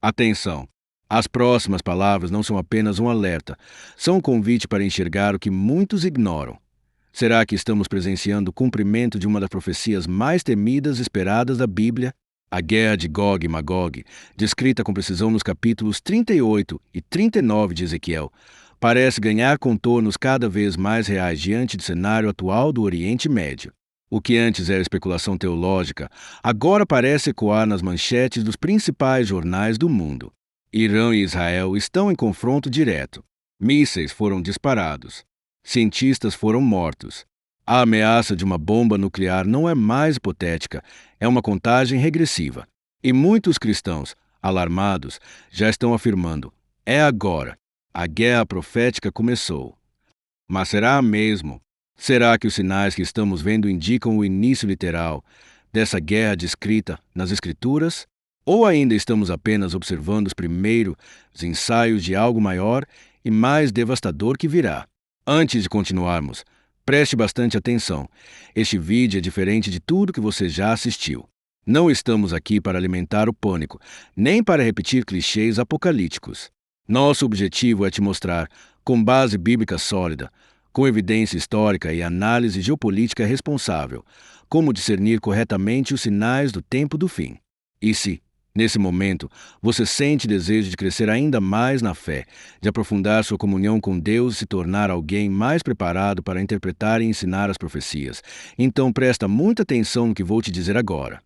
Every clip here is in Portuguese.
Atenção! As próximas palavras não são apenas um alerta, são um convite para enxergar o que muitos ignoram. Será que estamos presenciando o cumprimento de uma das profecias mais temidas e esperadas da Bíblia? A guerra de Gog e Magog, descrita com precisão nos capítulos 38 e 39 de Ezequiel, parece ganhar contornos cada vez mais reais diante do cenário atual do Oriente Médio. O que antes era especulação teológica, agora parece ecoar nas manchetes dos principais jornais do mundo. Irã e Israel estão em confronto direto. Mísseis foram disparados. Cientistas foram mortos. A ameaça de uma bomba nuclear não é mais hipotética, é uma contagem regressiva. E muitos cristãos, alarmados, já estão afirmando: é agora. A guerra profética começou. Mas será mesmo? Será que os sinais que estamos vendo indicam o início literal dessa guerra descrita nas Escrituras? Ou ainda estamos apenas observando os primeiros ensaios de algo maior e mais devastador que virá? Antes de continuarmos, preste bastante atenção. Este vídeo é diferente de tudo que você já assistiu. Não estamos aqui para alimentar o pânico, nem para repetir clichês apocalípticos. Nosso objetivo é te mostrar, com base bíblica sólida, com evidência histórica e análise geopolítica responsável, como discernir corretamente os sinais do tempo do fim. E se, nesse momento, você sente desejo de crescer ainda mais na fé, de aprofundar sua comunhão com Deus e se tornar alguém mais preparado para interpretar e ensinar as profecias, então presta muita atenção no que vou te dizer agora.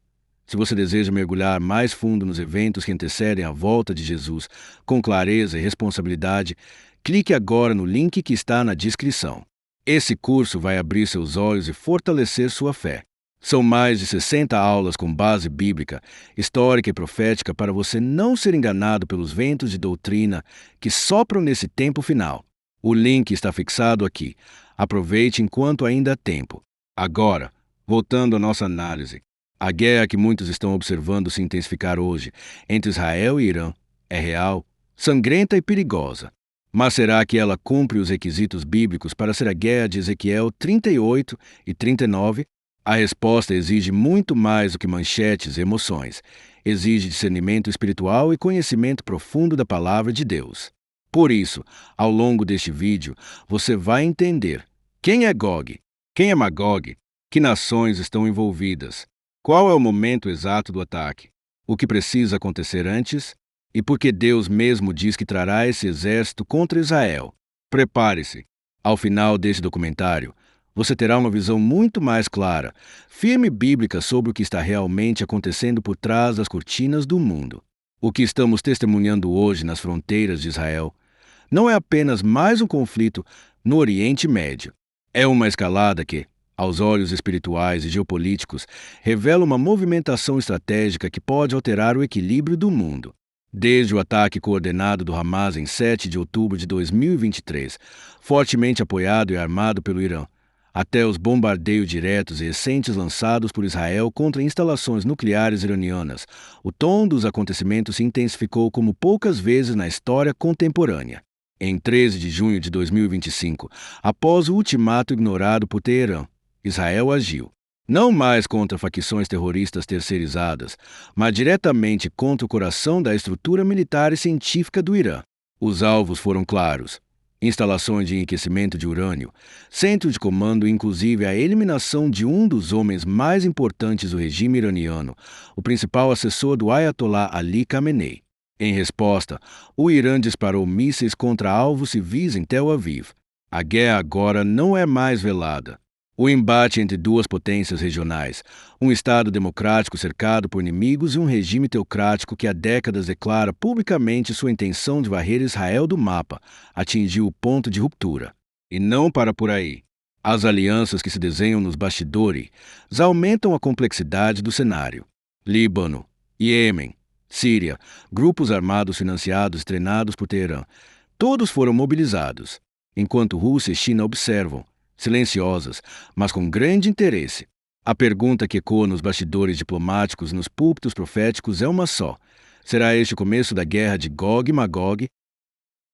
Se você deseja mergulhar mais fundo nos eventos que antecedem a volta de Jesus, com clareza e responsabilidade, clique agora no link que está na descrição. Esse curso vai abrir seus olhos e fortalecer sua fé. São mais de 60 aulas com base bíblica, histórica e profética para você não ser enganado pelos ventos de doutrina que sopram nesse tempo final. O link está fixado aqui. Aproveite enquanto ainda há tempo. Agora, voltando à nossa análise. A guerra que muitos estão observando se intensificar hoje entre Israel e Irã é real, sangrenta e perigosa. Mas será que ela cumpre os requisitos bíblicos para ser a guerra de Ezequiel 38 e 39? A resposta exige muito mais do que manchetes e emoções. Exige discernimento espiritual e conhecimento profundo da palavra de Deus. Por isso, ao longo deste vídeo, você vai entender quem é Gog, quem é Magog, que nações estão envolvidas, qual é o momento exato do ataque, o que precisa acontecer antes e por que Deus mesmo diz que trará esse exército contra Israel. Prepare-se. Ao final deste documentário, você terá uma visão muito mais clara, firme e bíblica sobre o que está realmente acontecendo por trás das cortinas do mundo. O que estamos testemunhando hoje nas fronteiras de Israel não é apenas mais um conflito no Oriente Médio. É uma escalada que, aos olhos espirituais e geopolíticos, revela uma movimentação estratégica que pode alterar o equilíbrio do mundo. Desde o ataque coordenado do Hamas em 7 de outubro de 2023, fortemente apoiado e armado pelo Irã, até os bombardeios diretos e recentes lançados por Israel contra instalações nucleares iranianas, o tom dos acontecimentos se intensificou como poucas vezes na história contemporânea. Em 13 de junho de 2025, após o ultimato ignorado por Teherã, Israel agiu, não mais contra facções terroristas terceirizadas, mas diretamente contra o coração da estrutura militar e científica do Irã. Os alvos foram claros: instalações de enriquecimento de urânio, centro de comando e inclusive a eliminação de um dos homens mais importantes do regime iraniano, o principal assessor do Ayatollah Ali Khamenei. Em resposta, o Irã disparou mísseis contra alvos civis em Tel Aviv. A guerra agora não é mais velada. O embate entre duas potências regionais, um Estado democrático cercado por inimigos e um regime teocrático que há décadas declara publicamente sua intenção de varrer Israel do mapa, atingiu o ponto de ruptura. E não para por aí. As alianças que se desenham nos bastidores aumentam a complexidade do cenário. Líbano, Iêmen, Síria, grupos armados financiados e treinados por Teherã, todos foram mobilizados, enquanto Rússia e China observam, silenciosas, mas com grande interesse. A pergunta que ecoa nos bastidores diplomáticos e nos púlpitos proféticos é uma só: será este o começo da guerra de Gog e Magog?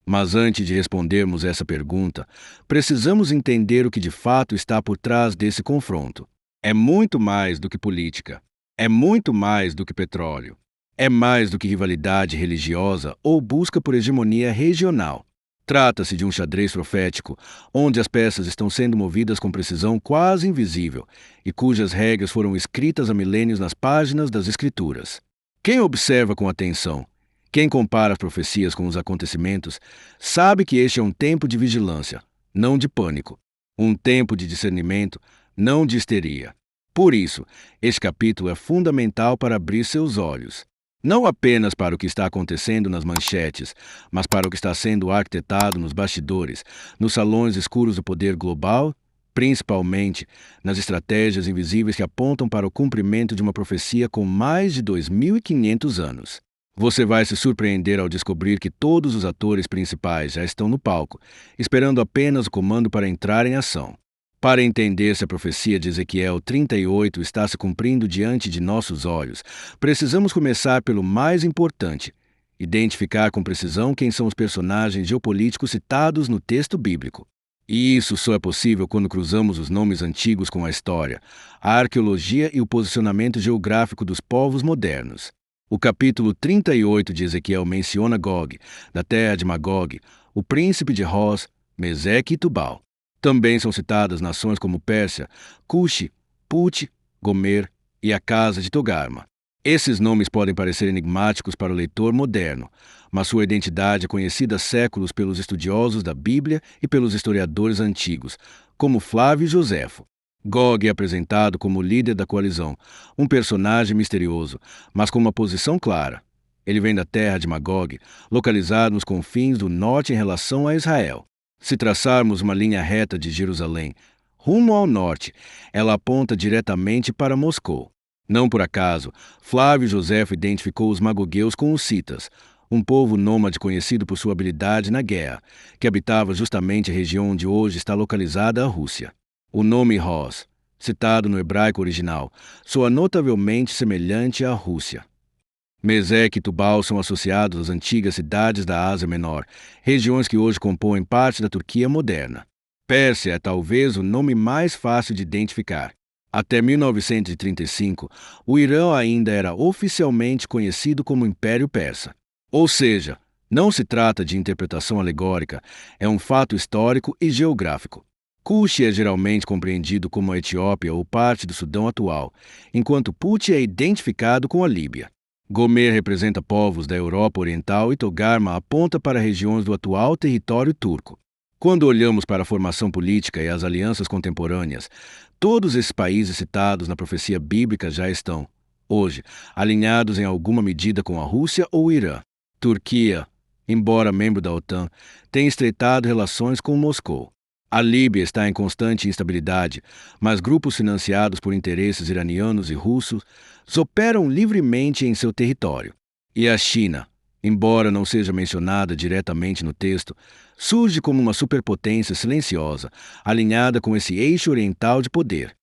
Mas antes de respondermos essa pergunta, precisamos entender o que de fato está por trás desse confronto. É muito mais do que política. É muito mais do que petróleo. É mais do que rivalidade religiosa ou busca por hegemonia regional. Trata-se de um xadrez profético, onde as peças estão sendo movidas com precisão quase invisível e cujas regras foram escritas há milênios nas páginas das Escrituras. Quem observa com atenção, quem compara as profecias com os acontecimentos, sabe que este é um tempo de vigilância, não de pânico, um tempo de discernimento, não de histeria. Por isso, este capítulo é fundamental para abrir seus olhos. Não apenas para o que está acontecendo nas manchetes, mas para o que está sendo arquitetado nos bastidores, nos salões escuros do poder global, principalmente nas estratégias invisíveis que apontam para o cumprimento de uma profecia com mais de 2.500 anos. Você vai se surpreender ao descobrir que todos os atores principais já estão no palco, esperando apenas o comando para entrar em ação. Para entender se a profecia de Ezequiel 38 está se cumprindo diante de nossos olhos, precisamos começar pelo mais importante: identificar com precisão quem são os personagens geopolíticos citados no texto bíblico. E isso só é possível quando cruzamos os nomes antigos com a história, a arqueologia e o posicionamento geográfico dos povos modernos. O capítulo 38 de Ezequiel menciona Gog, da terra de Magog, o príncipe de Roz, Meseque e Tubal. Também são citadas nações como Pérsia, Cuxi, Put, Gomer e a casa de Togarma. Esses nomes podem parecer enigmáticos para o leitor moderno, mas sua identidade é conhecida há séculos pelos estudiosos da Bíblia e pelos historiadores antigos, como Flávio Joséfo. Gog é apresentado como o líder da coalizão, um personagem misterioso, mas com uma posição clara. Ele vem da terra de Magog, localizado nos confins do norte em relação a Israel. Se traçarmos uma linha reta de Jerusalém, rumo ao norte, ela aponta diretamente para Moscou. Não por acaso, Flávio Joséfo identificou os magogueus com os citas, um povo nômade conhecido por sua habilidade na guerra, que habitava justamente a região onde hoje está localizada a Rússia. O nome Roz, citado no hebraico original, soa notavelmente semelhante à Rússia. Meseque e Tubal são associados às antigas cidades da Ásia Menor, regiões que hoje compõem parte da Turquia moderna. Pérsia é talvez o nome mais fácil de identificar. Até 1935, o Irã ainda era oficialmente conhecido como Império Persa. Ou seja, não se trata de interpretação alegórica, é um fato histórico e geográfico. Cuxi é geralmente compreendido como a Etiópia ou parte do Sudão atual, enquanto Put é identificado com a Líbia. Gomer representa povos da Europa Oriental e Togarma aponta para regiões do atual território turco. Quando olhamos para a formação política e as alianças contemporâneas, todos esses países citados na profecia bíblica já estão, hoje, alinhados em alguma medida com a Rússia ou o Irã. Turquia, embora membro da OTAN, tem estreitado relações com Moscou. A Líbia está em constante instabilidade, mas grupos financiados por interesses iranianos e russos operam livremente em seu território. E a China, embora não seja mencionada diretamente no texto, surge como uma superpotência silenciosa, alinhada com esse eixo oriental de poder.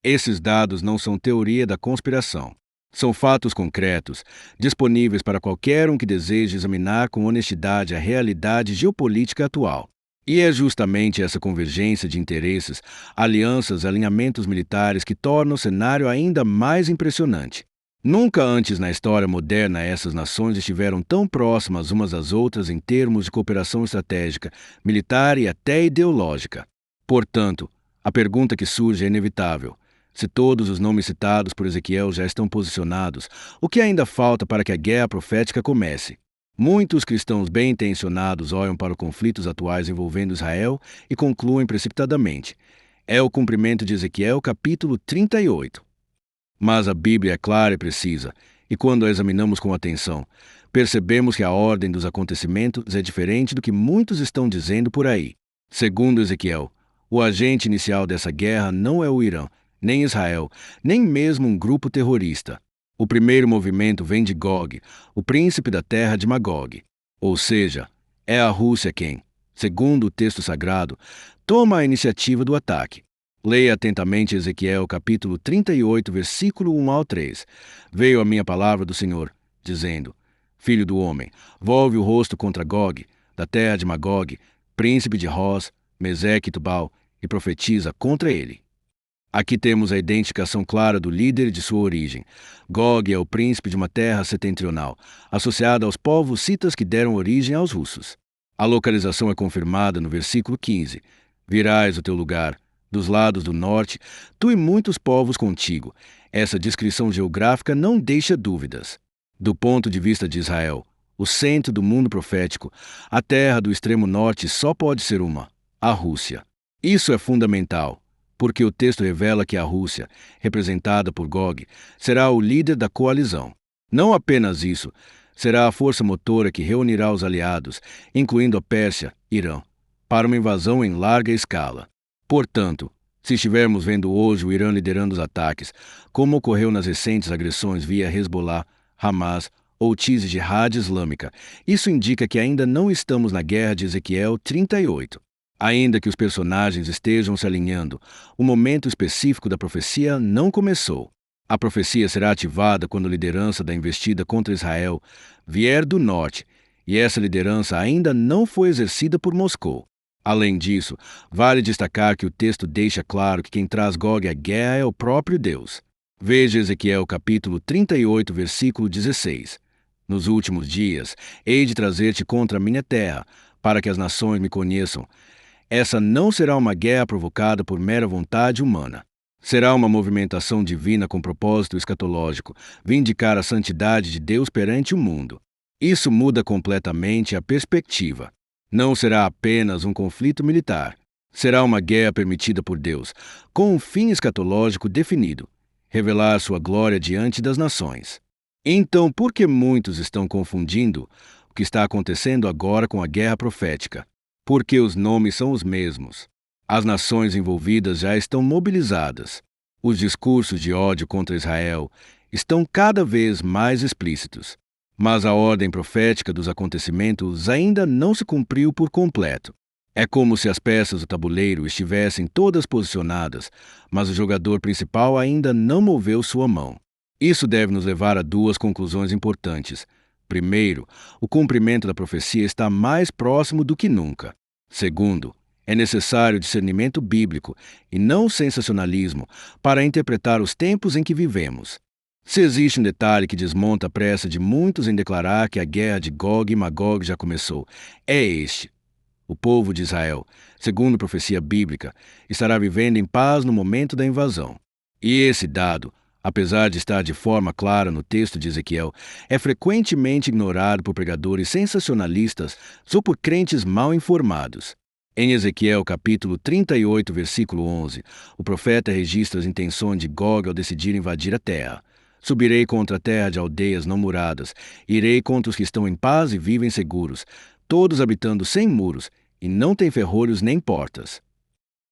Esses dados não são teoria da conspiração. São fatos concretos, disponíveis para qualquer um que deseje examinar com honestidade a realidade geopolítica atual. E é justamente essa convergência de interesses, alianças e alinhamentos militares que torna o cenário ainda mais impressionante. Nunca antes na história moderna essas nações estiveram tão próximas umas às outras em termos de cooperação estratégica, militar e até ideológica. Portanto, a pergunta que surge é inevitável. Se todos os nomes citados por Ezequiel já estão posicionados, o que ainda falta para que a guerra profética comece? Muitos cristãos bem-intencionados olham para os conflitos atuais envolvendo Israel e concluem precipitadamente: é o cumprimento de Ezequiel capítulo 38. Mas a Bíblia é clara e precisa, e quando a examinamos com atenção, percebemos que a ordem dos acontecimentos é diferente do que muitos estão dizendo por aí. Segundo Ezequiel, o agente inicial dessa guerra não é o Irã, nem Israel, nem mesmo um grupo terrorista. O primeiro movimento vem de Gog, o príncipe da terra de Magog. Ou seja, é a Rússia quem, segundo o texto sagrado, toma a iniciativa do ataque. Leia atentamente Ezequiel capítulo 38, versículo 1 ao 3. Veio a minha palavra do Senhor, dizendo: Filho do homem, volve o rosto contra Gog, da terra de Magog, príncipe de Roz, Meseque e Tubal, e profetiza contra ele. Aqui temos a identificação clara do líder e de sua origem. Gog é o príncipe de uma terra setentrional, associado aos povos citas que deram origem aos russos. A localização é confirmada no versículo 15. Virás o teu lugar, dos lados do norte, tu e muitos povos contigo. Essa descrição geográfica não deixa dúvidas. Do ponto de vista de Israel, o centro do mundo profético, a terra do extremo norte só pode ser uma: a Rússia. Isso é fundamental, porque o texto revela que a Rússia, representada por Gog, será o líder da coalizão. Não apenas isso, será a força motora que reunirá os aliados, incluindo a Pérsia, Irã, para uma invasão em larga escala. Portanto, se estivermos vendo hoje o Irã liderando os ataques, como ocorreu nas recentes agressões via Hezbollah, Hamas ou Tis Jihad Islâmica, isso indica que ainda não estamos na guerra de Ezequiel 38. Ainda que os personagens estejam se alinhando, o momento específico da profecia não começou. A profecia será ativada quando a liderança da investida contra Israel vier do norte, e essa liderança ainda não foi exercida por Moscou. Além disso, vale destacar que o texto deixa claro que quem traz Gog à guerra é o próprio Deus. Veja Ezequiel capítulo 38, versículo 16. Nos últimos dias, hei de trazer-te contra a minha terra, para que as nações me conheçam. Essa não será uma guerra provocada por mera vontade humana. Será uma movimentação divina com propósito escatológico, vindicar a santidade de Deus perante o mundo. Isso muda completamente a perspectiva. Não será apenas um conflito militar. Será uma guerra permitida por Deus, com um fim escatológico definido: revelar sua glória diante das nações. Então, por que muitos estão confundindo o que está acontecendo agora com a guerra profética? Porque os nomes são os mesmos. As nações envolvidas já estão mobilizadas. Os discursos de ódio contra Israel estão cada vez mais explícitos. Mas a ordem profética dos acontecimentos ainda não se cumpriu por completo. É como se as peças do tabuleiro estivessem todas posicionadas, mas o jogador principal ainda não moveu sua mão. Isso deve nos levar a duas conclusões importantes. Primeiro, o cumprimento da profecia está mais próximo do que nunca. Segundo, é necessário discernimento bíblico e não sensacionalismo para interpretar os tempos em que vivemos. Se existe um detalhe que desmonta a pressa de muitos em declarar que a guerra de Gog e Magog já começou, é este: o povo de Israel, segundo profecia bíblica, estará vivendo em paz no momento da invasão. E esse dado, apesar de estar de forma clara no texto de Ezequiel, é frequentemente ignorado por pregadores sensacionalistas ou por crentes mal informados. Em Ezequiel capítulo 38, versículo 11, o profeta registra as intenções de Gog ao decidir invadir a terra. Subirei contra a terra de aldeias não muradas, irei contra os que estão em paz e vivem seguros, todos habitando sem muros, e não têm ferrolhos nem portas.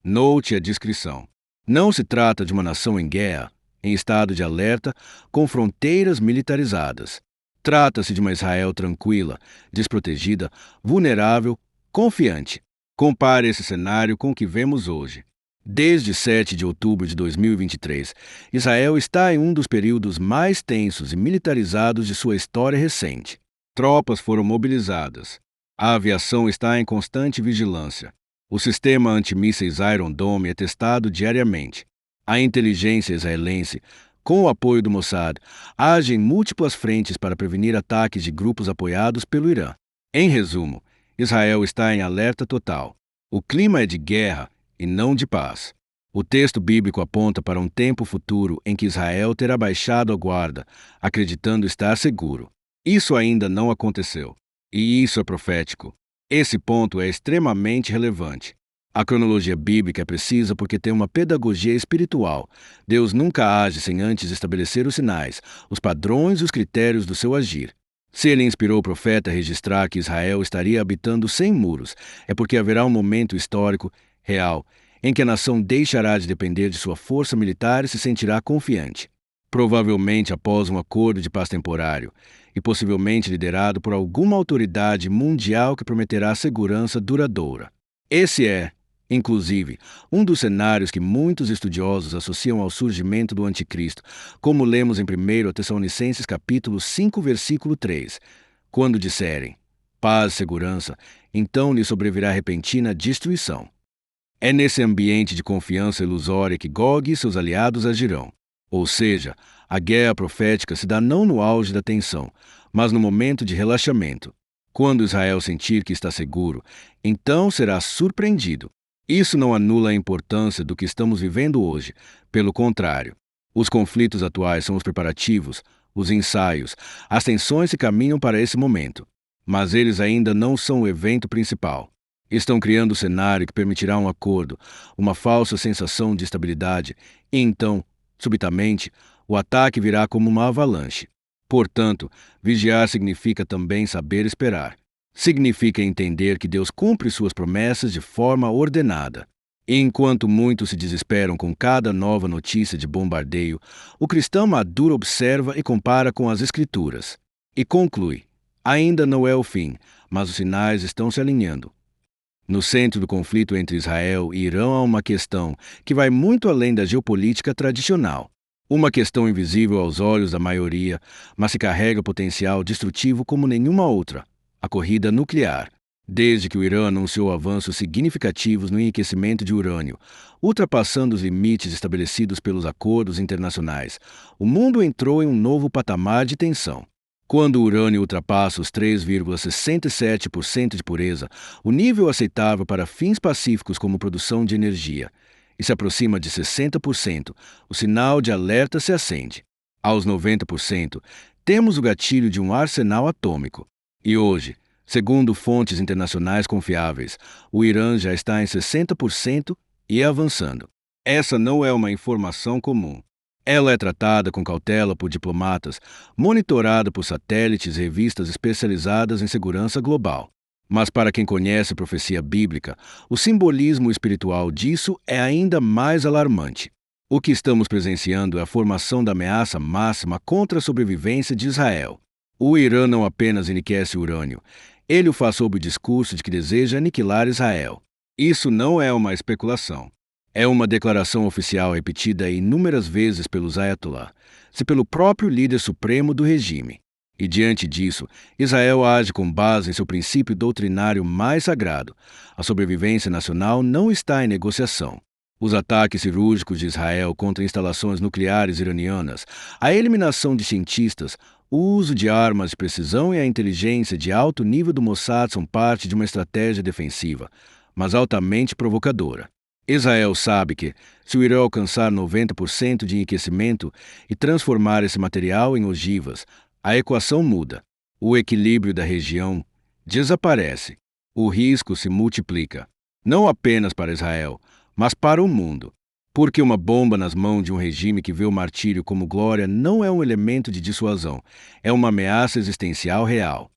Note a descrição. Não se trata de uma nação em guerra, em estado de alerta, com fronteiras militarizadas. Trata-se de uma Israel tranquila, desprotegida, vulnerável, confiante. Compare esse cenário com o que vemos hoje. Desde 7 de outubro de 2023, Israel está em um dos períodos mais tensos e militarizados de sua história recente. Tropas foram mobilizadas. A aviação está em constante vigilância. O sistema antimísseis Iron Dome é testado diariamente. A inteligência israelense, com o apoio do Mossad, age em múltiplas frentes para prevenir ataques de grupos apoiados pelo Irã. Em resumo, Israel está em alerta total. O clima é de guerra e não de paz. O texto bíblico aponta para um tempo futuro em que Israel terá baixado a guarda, acreditando estar seguro. Isso ainda não aconteceu. E isso é profético. Esse ponto é extremamente relevante. A cronologia bíblica é precisa porque tem uma pedagogia espiritual. Deus nunca age sem antes estabelecer os sinais, os padrões e os critérios do seu agir. Se ele inspirou o profeta a registrar que Israel estaria habitando sem muros, é porque haverá um momento histórico, real, em que a nação deixará de depender de sua força militar e se sentirá confiante. Provavelmente após um acordo de paz temporário, e possivelmente liderado por alguma autoridade mundial que prometerá segurança duradoura. Esse é, inclusive, um dos cenários que muitos estudiosos associam ao surgimento do Anticristo, como lemos em 1 Tessalonicenses capítulo 5, versículo 3, quando disserem: paz e segurança, então lhe sobrevirá repentina destruição. É nesse ambiente de confiança ilusória que Gog e seus aliados agirão. Ou seja, a guerra profética se dá não no auge da tensão, mas no momento de relaxamento. Quando Israel sentir que está seguro, então será surpreendido. Isso não anula a importância do que estamos vivendo hoje. Pelo contrário, os conflitos atuais são os preparativos, os ensaios, as tensões se caminham para esse momento. Mas eles ainda não são o evento principal. Estão criando o cenário que permitirá um acordo, uma falsa sensação de estabilidade, e então, subitamente, o ataque virá como uma avalanche. Portanto, vigiar significa também saber esperar. Significa entender que Deus cumpre suas promessas de forma ordenada. E enquanto muitos se desesperam com cada nova notícia de bombardeio, o cristão maduro observa e compara com as Escrituras. E conclui: ainda não é o fim, mas os sinais estão se alinhando. No centro do conflito entre Israel e Irã há uma questão que vai muito além da geopolítica tradicional. Uma questão invisível aos olhos da maioria, mas que carrega potencial destrutivo como nenhuma outra: a corrida nuclear. Desde que o Irã anunciou avanços significativos no enriquecimento de urânio, ultrapassando os limites estabelecidos pelos acordos internacionais, o mundo entrou em um novo patamar de tensão. Quando o urânio ultrapassa os 3,67% de pureza, o nível aceitável para fins pacíficos como produção de energia, e se aproxima de 60%, o sinal de alerta se acende. Aos 90%, temos o gatilho de um arsenal atômico. E hoje, segundo fontes internacionais confiáveis, o Irã já está em 60% e avançando. Essa não é uma informação comum. Ela é tratada com cautela por diplomatas, monitorada por satélites e revistas especializadas em segurança global. Mas para quem conhece a profecia bíblica, o simbolismo espiritual disso é ainda mais alarmante. O que estamos presenciando é a formação da ameaça máxima contra a sobrevivência de Israel. O Irã não apenas enriquece urânio, ele o faz sob o discurso de que deseja aniquilar Israel. Isso não é uma especulação. É uma declaração oficial repetida inúmeras vezes pelos Ayatollah, se pelo próprio líder supremo do regime. E diante disso, Israel age com base em seu princípio doutrinário mais sagrado: a sobrevivência nacional não está em negociação. Os ataques cirúrgicos de Israel contra instalações nucleares iranianas, a eliminação de cientistas, o uso de armas de precisão e a inteligência de alto nível do Mossad são parte de uma estratégia defensiva, mas altamente provocadora. Israel sabe que, se o Irã alcançar 90% de enriquecimento e transformar esse material em ogivas, a equação muda. O equilíbrio da região desaparece. O risco se multiplica. Não apenas para Israel, mas para o mundo. Porque uma bomba nas mãos de um regime que vê o martírio como glória não é um elemento de dissuasão, é uma ameaça existencial real.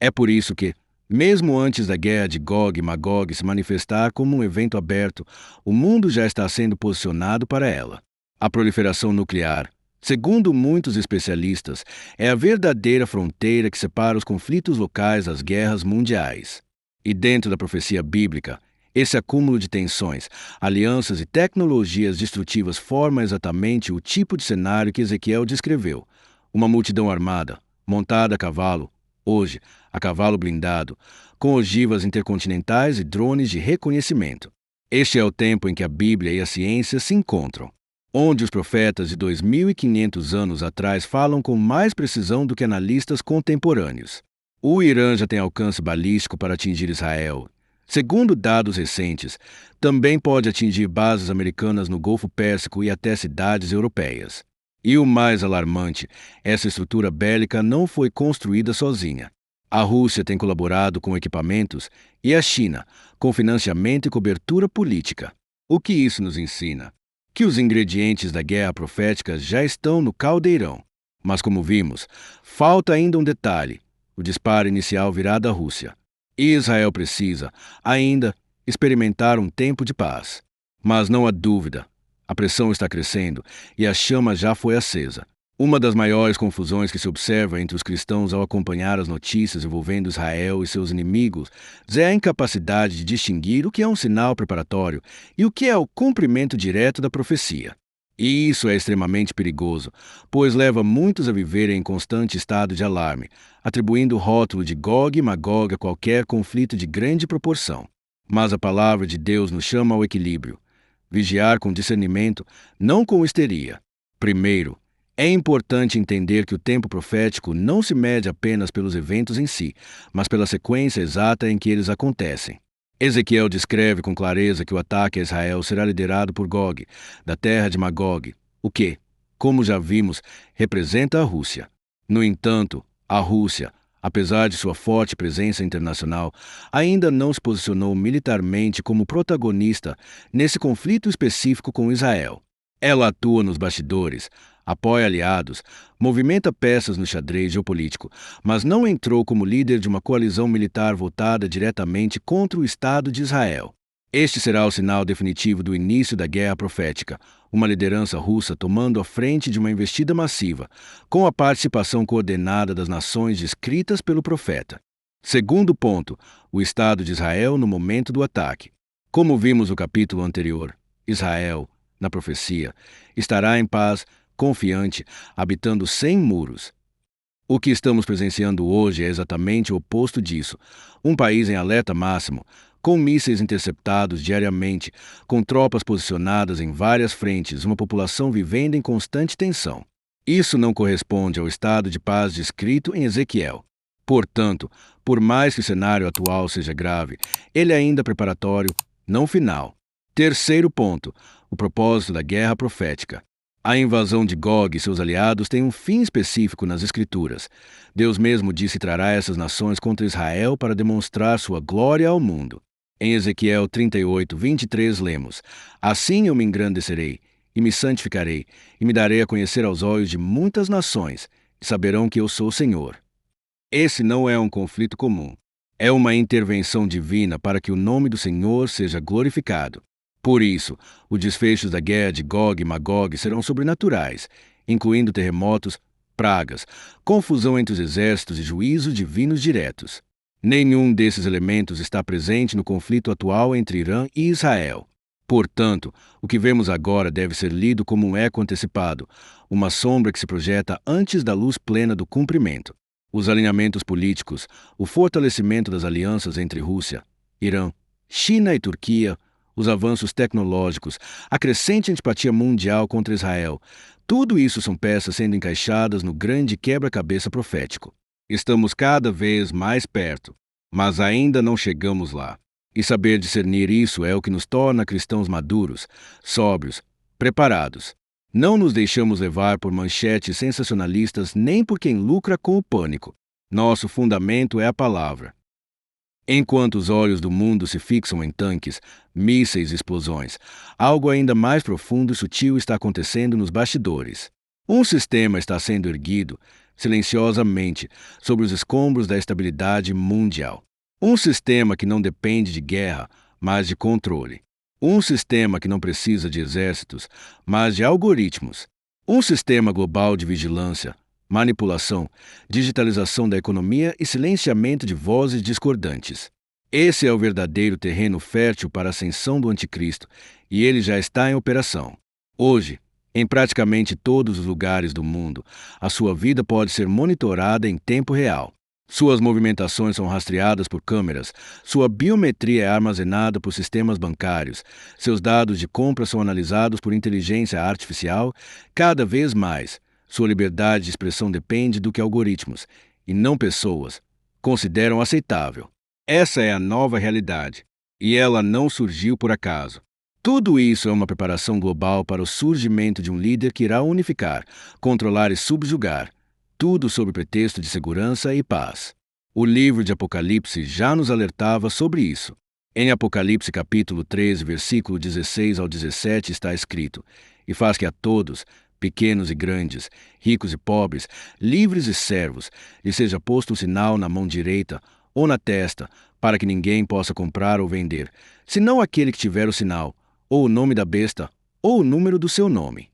É por isso que, mesmo antes da guerra de Gog e Magog se manifestar como um evento aberto, o mundo já está sendo posicionado para ela. A proliferação nuclear, segundo muitos especialistas, é a verdadeira fronteira que separa os conflitos locais das guerras mundiais. E dentro da profecia bíblica, esse acúmulo de tensões, alianças e tecnologias destrutivas forma exatamente o tipo de cenário que Ezequiel descreveu: uma multidão armada, montada a cavalo, hoje, a cavalo blindado, com ogivas intercontinentais e drones de reconhecimento. Este é o tempo em que a Bíblia e a ciência se encontram, onde os profetas de 2.500 anos atrás falam com mais precisão do que analistas contemporâneos. O Irã já tem alcance balístico para atingir Israel. Segundo dados recentes, também pode atingir bases americanas no Golfo Pérsico e até cidades europeias. E o mais alarmante, essa estrutura bélica não foi construída sozinha. A Rússia tem colaborado com equipamentos e a China com financiamento e cobertura política. O que isso nos ensina? Que os ingredientes da guerra profética já estão no caldeirão. Mas como vimos, falta ainda um detalhe: o disparo inicial virá da Rússia. E Israel precisa, ainda, experimentar um tempo de paz. Mas não há dúvida, a pressão está crescendo e a chama já foi acesa. Uma das maiores confusões que se observa entre os cristãos ao acompanhar as notícias envolvendo Israel e seus inimigos é a incapacidade de distinguir o que é um sinal preparatório e o que é o cumprimento direto da profecia. E isso é extremamente perigoso, pois leva muitos a viverem em constante estado de alarme, atribuindo o rótulo de Gog e Magog a qualquer conflito de grande proporção. Mas a palavra de Deus nos chama ao equilíbrio. Vigiar com discernimento, não com histeria. Primeiro, é importante entender que o tempo profético não se mede apenas pelos eventos em si, mas pela sequência exata em que eles acontecem. Ezequiel descreve com clareza que o ataque a Israel será liderado por Gog, da terra de Magog, o que, como já vimos, representa a Rússia. No entanto, a Rússia, apesar de sua forte presença internacional, ainda não se posicionou militarmente como protagonista nesse conflito específico com Israel. Ela atua nos bastidores, apoia aliados, movimenta peças no xadrez geopolítico, mas não entrou como líder de uma coalizão militar voltada diretamente contra o Estado de Israel. Este será o sinal definitivo do início da guerra profética, uma liderança russa tomando a frente de uma investida massiva, com a participação coordenada das nações descritas pelo profeta. Segundo ponto, o Estado de Israel no momento do ataque. Como vimos no capítulo anterior, Israel, na profecia, estará em paz, confiante, habitando sem muros. O que estamos presenciando hoje é exatamente o oposto disso. Um país em alerta máximo, com mísseis interceptados diariamente, com tropas posicionadas em várias frentes, uma população vivendo em constante tensão. Isso não corresponde ao estado de paz descrito em Ezequiel. Portanto, por mais que o cenário atual seja grave, ele é ainda preparatório, não final. Terceiro ponto, o propósito da guerra profética. A invasão de Gog e seus aliados tem um fim específico nas Escrituras. Deus mesmo disse que trará essas nações contra Israel para demonstrar sua glória ao mundo. Em Ezequiel 38, 23, lemos: Assim eu me engrandecerei, e me santificarei, e me darei a conhecer aos olhos de muitas nações, e saberão que eu sou o Senhor. Esse não é um conflito comum. É uma intervenção divina para que o nome do Senhor seja glorificado. Por isso, os desfechos da guerra de Gog e Magog serão sobrenaturais, incluindo terremotos, pragas, confusão entre os exércitos e juízos divinos diretos. Nenhum desses elementos está presente no conflito atual entre Irã e Israel. Portanto, o que vemos agora deve ser lido como um eco antecipado, uma sombra que se projeta antes da luz plena do cumprimento. Os alinhamentos políticos, o fortalecimento das alianças entre Rússia, Irã, China e Turquia, os avanços tecnológicos, a crescente antipatia mundial contra Israel, tudo isso são peças sendo encaixadas no grande quebra-cabeça profético. Estamos cada vez mais perto, mas ainda não chegamos lá. E saber discernir isso é o que nos torna cristãos maduros, sóbrios, preparados. Não nos deixamos levar por manchetes sensacionalistas nem por quem lucra com o pânico. Nosso fundamento é a palavra. Enquanto os olhos do mundo se fixam em tanques, mísseis e explosões, algo ainda mais profundo e sutil está acontecendo nos bastidores. Um sistema está sendo erguido, silenciosamente, sobre os escombros da estabilidade mundial. Um sistema que não depende de guerra, mas de controle. Um sistema que não precisa de exércitos, mas de algoritmos. Um sistema global de vigilância, manipulação, digitalização da economia e silenciamento de vozes discordantes. Esse é o verdadeiro terreno fértil para a ascensão do anticristo, e ele já está em operação. Hoje, em praticamente todos os lugares do mundo, a sua vida pode ser monitorada em tempo real. Suas movimentações são rastreadas por câmeras, sua biometria é armazenada por sistemas bancários, seus dados de compra são analisados por inteligência artificial, cada vez mais. Sua liberdade de expressão depende do que algoritmos, e não pessoas, consideram aceitável. Essa é a nova realidade, e ela não surgiu por acaso. Tudo isso é uma preparação global para o surgimento de um líder que irá unificar, controlar e subjugar, tudo sob pretexto de segurança e paz. O livro de Apocalipse já nos alertava sobre isso. Em Apocalipse capítulo 13, versículo 16 ao 17 está escrito: E faz que a todos, pequenos e grandes, ricos e pobres, livres e servos, lhe seja posto um sinal na mão direita ou na testa, para que ninguém possa comprar ou vender, senão aquele que tiver o sinal, ou o nome da besta, ou o número do seu nome.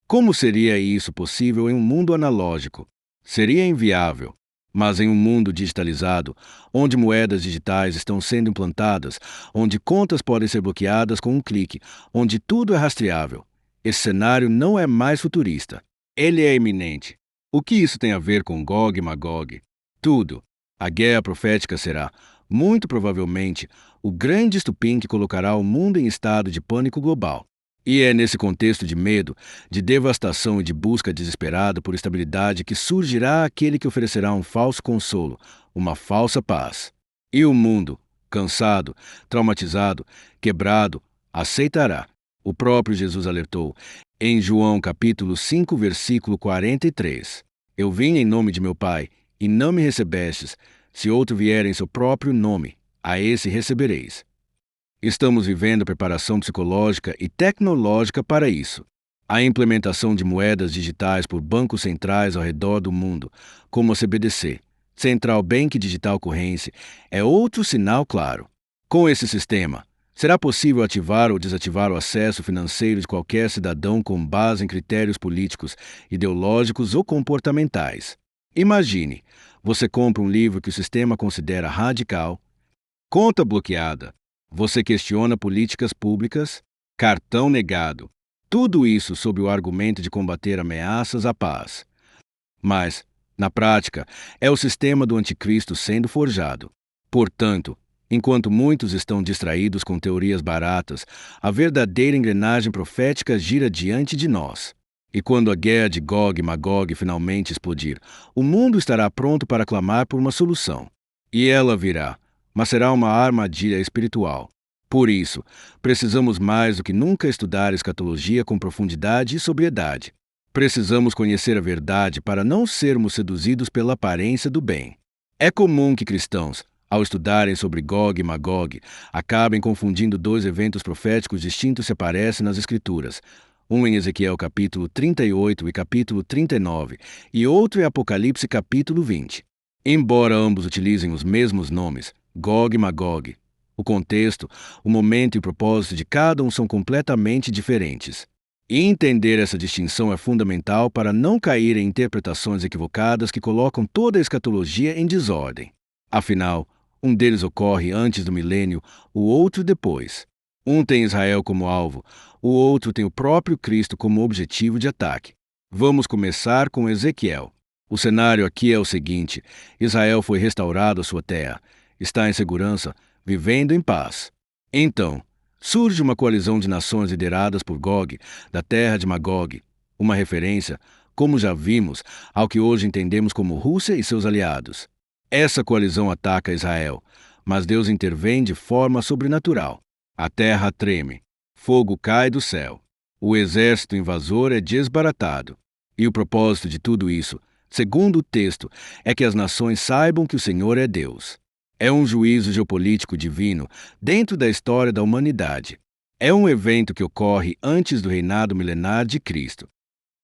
Como seria isso possível em um mundo analógico? Seria inviável. Mas em um mundo digitalizado, onde moedas digitais estão sendo implantadas, onde contas podem ser bloqueadas com um clique, onde tudo é rastreável, esse cenário não é mais futurista. Ele é iminente. O que isso tem a ver com Gog e Magog? Tudo. A guerra profética será, muito provavelmente, o grande estupim que colocará o mundo em estado de pânico global. E é nesse contexto de medo, de devastação e de busca desesperada por estabilidade que surgirá aquele que oferecerá um falso consolo, uma falsa paz. E o mundo, cansado, traumatizado, quebrado, aceitará. O próprio Jesus alertou em João capítulo 5, versículo 43. Eu vim em nome de meu Pai, e não me recebestes. Se outro vier em seu próprio nome, a esse recebereis. Estamos vivendo a preparação psicológica e tecnológica para isso. A implementação de moedas digitais por bancos centrais ao redor do mundo, como a CBDC, Central Bank Digital Currency, é outro sinal claro. Com esse sistema, será possível ativar ou desativar o acesso financeiro de qualquer cidadão com base em critérios políticos, ideológicos ou comportamentais. Imagine, você compra um livro que o sistema considera radical, conta bloqueada, você questiona políticas públicas, cartão negado. Tudo isso sob o argumento de combater ameaças à paz. Mas, na prática, é o sistema do anticristo sendo forjado. Portanto, enquanto muitos estão distraídos com teorias baratas, a verdadeira engrenagem profética gira diante de nós. E quando a guerra de Gog e Magog finalmente explodir, o mundo estará pronto para clamar por uma solução. E ela virá, mas será uma armadilha espiritual. Por isso, precisamos mais do que nunca estudar escatologia com profundidade e sobriedade. Precisamos conhecer a verdade para não sermos seduzidos pela aparência do bem. É comum que cristãos, ao estudarem sobre Gog e Magog, acabem confundindo dois eventos proféticos distintos que aparecem nas Escrituras, um em Ezequiel capítulo 38 e capítulo 39, e outro em Apocalipse capítulo 20. Embora ambos utilizem os mesmos nomes, Gog e Magog, o contexto, o momento e o propósito de cada um são completamente diferentes. E entender essa distinção é fundamental para não cair em interpretações equivocadas que colocam toda a escatologia em desordem. Afinal, um deles ocorre antes do milênio, o outro depois. Um tem Israel como alvo, o outro tem o próprio Cristo como objetivo de ataque. Vamos começar com Ezequiel. O cenário aqui é o seguinte: Israel foi restaurado à sua terra, está em segurança, vivendo em paz. Então, surge uma coalizão de nações lideradas por Gog, da terra de Magog, uma referência, como já vimos, ao que hoje entendemos como Rússia e seus aliados. Essa coalizão ataca Israel, mas Deus intervém de forma sobrenatural. A terra treme, fogo cai do céu, o exército invasor é desbaratado. E o propósito de tudo isso, segundo o texto, é que as nações saibam que o Senhor é Deus. É um juízo geopolítico divino dentro da história da humanidade. É um evento que ocorre antes do reinado milenar de Cristo.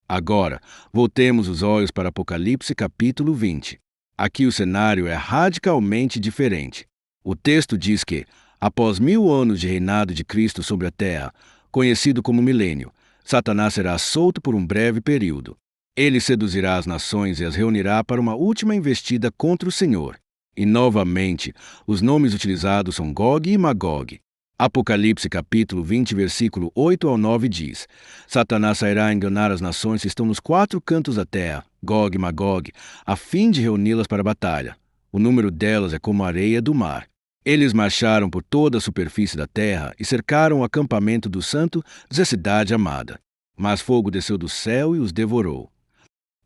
Agora, voltemos os olhos para Apocalipse capítulo 20. Aqui o cenário é radicalmente diferente. O texto diz que, após 1000 anos de reinado de Cristo sobre a terra, conhecido como milênio, Satanás será solto por um breve período. Ele seduzirá as nações e as reunirá para uma última investida contra o Senhor. E, novamente, os nomes utilizados são Gog e Magog. Apocalipse capítulo 20, versículo 8 ao 9 diz: Satanás sairá a enganar as nações que estão nos 4 cantos da terra, Gog e Magog, a fim de reuni-las para a batalha. O número delas é como a areia do mar. Eles marcharam por toda a superfície da terra e cercaram o acampamento do santo da cidade amada. Mas fogo desceu do céu e os devorou.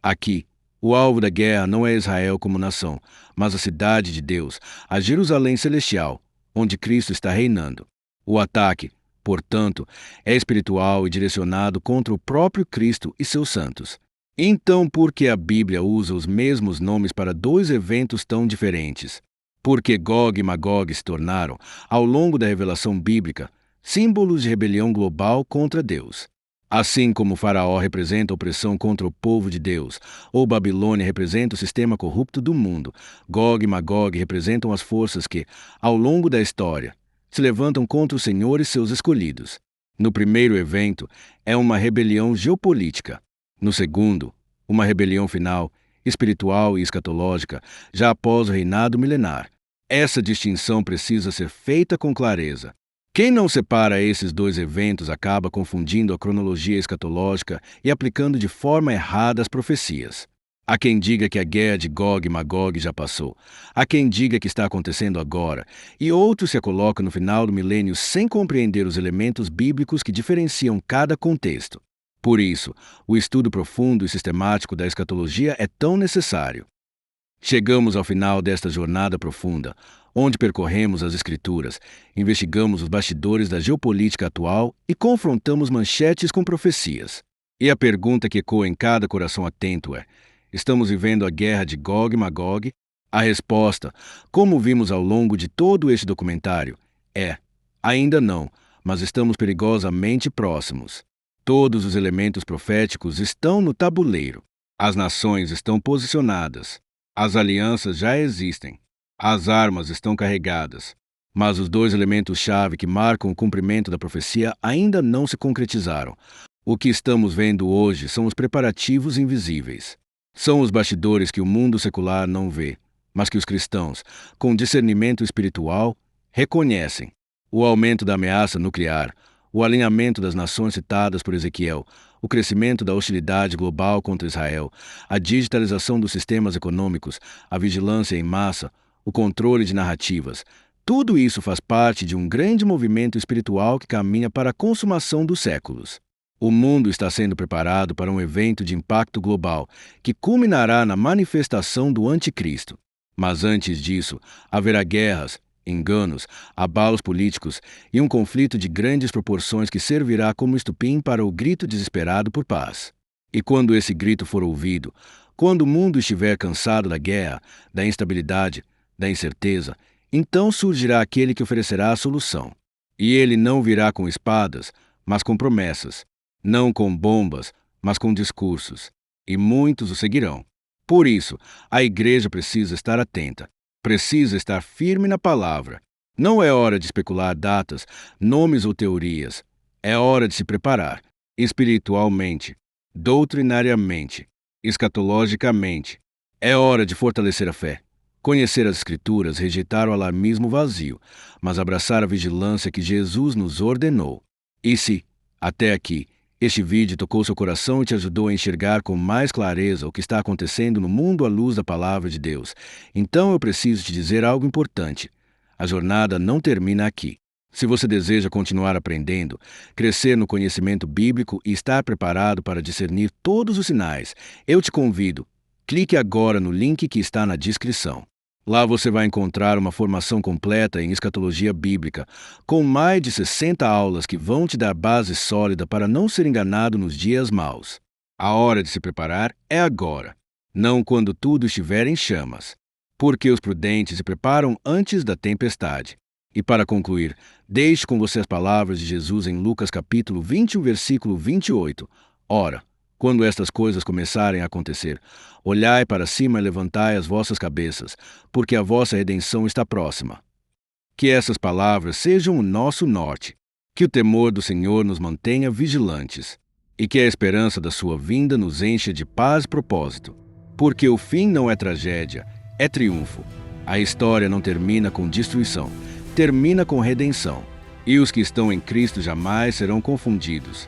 Aqui, o alvo da guerra não é Israel como nação, mas a cidade de Deus, a Jerusalém celestial, onde Cristo está reinando. O ataque, portanto, é espiritual e direcionado contra o próprio Cristo e seus santos. Então, por que a Bíblia usa os mesmos nomes para dois eventos tão diferentes? Porque Gog e Magog se tornaram, ao longo da revelação bíblica, símbolos de rebelião global contra Deus. Assim como Faraó representa a opressão contra o povo de Deus, ou Babilônia representa o sistema corrupto do mundo, Gog e Magog representam as forças que, ao longo da história, se levantam contra o Senhor e seus escolhidos. No primeiro evento, é uma rebelião geopolítica. No segundo, uma rebelião final, espiritual e escatológica, já após o reinado milenar. Essa distinção precisa ser feita com clareza. Quem não separa esses dois eventos acaba confundindo a cronologia escatológica e aplicando de forma errada as profecias. Há quem diga que a guerra de Gog e Magog já passou. Há quem diga que está acontecendo agora. E outros se colocam no final do milênio sem compreender os elementos bíblicos que diferenciam cada contexto. Por isso, o estudo profundo e sistemático da escatologia é tão necessário. Chegamos ao final desta jornada profunda, onde percorremos as Escrituras, investigamos os bastidores da geopolítica atual e confrontamos manchetes com profecias. E a pergunta que ecoa em cada coração atento é: estamos vivendo a guerra de Gog e Magog? A resposta, como vimos ao longo de todo este documentário, é: ainda não, mas estamos perigosamente próximos. Todos os elementos proféticos estão no tabuleiro. As nações estão posicionadas. As alianças já existem. As armas estão carregadas. Mas os dois elementos-chave que marcam o cumprimento da profecia ainda não se concretizaram. O que estamos vendo hoje são os preparativos invisíveis. São os bastidores que o mundo secular não vê, mas que os cristãos, com discernimento espiritual, reconhecem. O aumento da ameaça nuclear, o alinhamento das nações citadas por Ezequiel, o crescimento da hostilidade global contra Israel, a digitalização dos sistemas econômicos, a vigilância em massa, o controle de narrativas, tudo isso faz parte de um grande movimento espiritual que caminha para a consumação dos séculos. O mundo está sendo preparado para um evento de impacto global que culminará na manifestação do Anticristo. Mas antes disso, haverá guerras, enganos, abalos políticos e um conflito de grandes proporções que servirá como estupim para o grito desesperado por paz. E quando esse grito for ouvido, quando o mundo estiver cansado da guerra, da instabilidade, da incerteza, então surgirá aquele que oferecerá a solução. E ele não virá com espadas, mas com promessas, não com bombas, mas com discursos. E muitos o seguirão. Por isso, a igreja precisa estar atenta. Precisa estar firme na palavra. Não é hora de especular datas, nomes ou teorias. É hora de se preparar, espiritualmente, doutrinariamente, escatologicamente. É hora de fortalecer a fé, conhecer as Escrituras, rejeitar o alarmismo vazio, mas abraçar a vigilância que Jesus nos ordenou. E se, até aqui, este vídeo tocou seu coração e te ajudou a enxergar com mais clareza o que está acontecendo no mundo à luz da Palavra de Deus, então eu preciso te dizer algo importante. A jornada não termina aqui. Se você deseja continuar aprendendo, crescer no conhecimento bíblico e estar preparado para discernir todos os sinais, eu te convido. Clique agora no link que está na descrição. Lá você vai encontrar uma formação completa em escatologia bíblica, com mais de 60 aulas que vão te dar base sólida para não ser enganado nos dias maus. A hora de se preparar é agora, não quando tudo estiver em chamas, porque os prudentes se preparam antes da tempestade. E para concluir, deixe com você as palavras de Jesus em Lucas capítulo 21, versículo 28. Ora, quando estas coisas começarem a acontecer, olhai para cima e levantai as vossas cabeças, porque a vossa redenção está próxima. Que essas palavras sejam o nosso norte, que o temor do Senhor nos mantenha vigilantes, e que a esperança da sua vinda nos encha de paz e propósito. Porque o fim não é tragédia, é triunfo. A história não termina com destruição, termina com redenção. E os que estão em Cristo jamais serão confundidos.